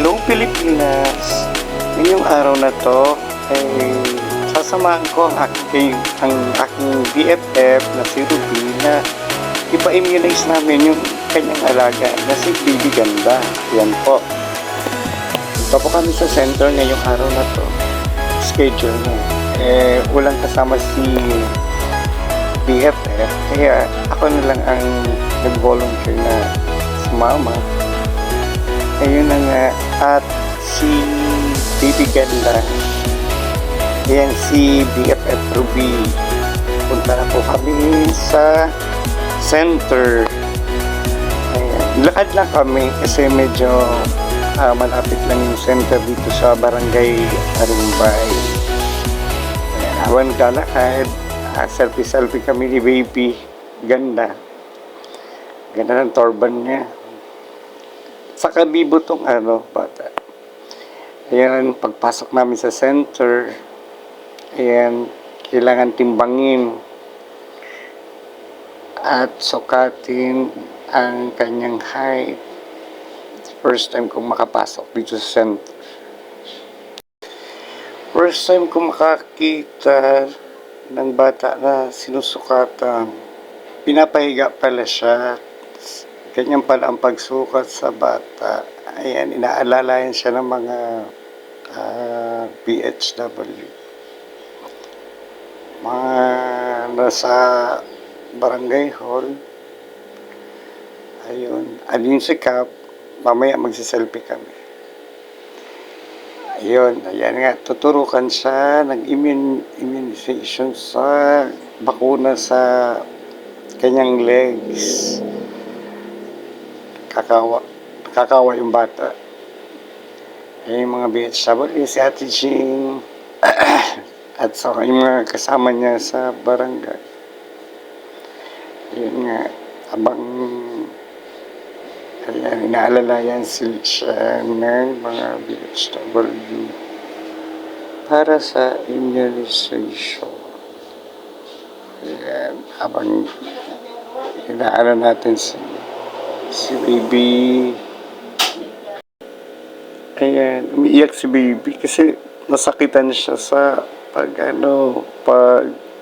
Hello Pilipinas! Ngayong araw na to ay sasamahan ko ang aking BFF na si Ruby na ipa-immunize namin yung kanyang alaga na si Baby Ganda. Yan po. Ito po kami sa center ngayong araw na to. Schedule mo. Walang kasama si BFF kaya ako na lang ang nag-volunteer na sumama. Ayun na nga, at si Baby Ganda, ayan si BFF Ruby. Punta na po kami sa center. Ayan. Lakad lang kami kasi medyo malapit lang yung center dito sa Barangay Arumbay. Habang kalakad, selfie-selfie kami ni Baby Ganda. Ganda ng torban niya. Saka bibo tong bata. Ayan, pagpasok namin sa center, ayan, kailangan timbangin at sukatin ang kanyang height. First time kong makapasok dito sa center. First time kong makakita ng bata na sinusukatan. Pinapahiga pala siya. Ganyan pala ang pagsukat sa bata. Ayan, inaalalayan siya ng mga PHW. Mga nasa barangay hall. Ayun, alin si Cap. Mamaya magsiselfie kami. Ayun, ayan nga, tuturukan siya ng immunization sa bakuna sa kanyang legs. Kakawa yung bata. Yung mga BHW, si Ate Jing, at so, yung mga kasama niya sa barangay. Yun nga, abang inaalalayan siya ng mga BHW para sa immunization. Ayan, abang inaala natin si Baby. Ayan, umiiyak si Baby kasi nasakitan siya sa pag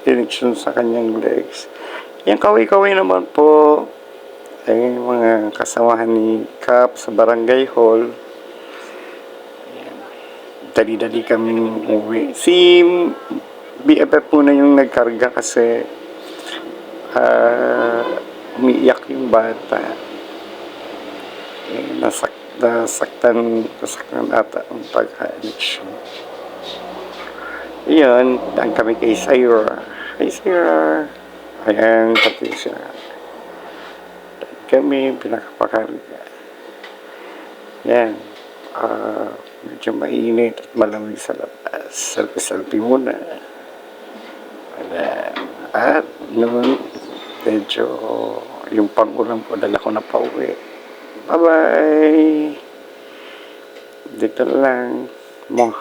injection sa kanyang legs. Ayan, kaway-kaway naman po ay mga kasamahan ni Cap sa barangay hall. Ayan, dali-dali kaming umuwi. Si BFF po na yung nagkarga kasi umiiyak yung bata. Nasaktan ata ang pagka-election. Iyon, daan kami kay Syra. Hi Syra. Ayan, pati siya. Daan kami, pinakapakarga. Yan. Medyo mainit at malamig sa labas. Selfie-selfie muna. Ayan. At noon, medyo yung pag-ulam ko, dala ko na pauwi. Bye-bye! Dito lang mo.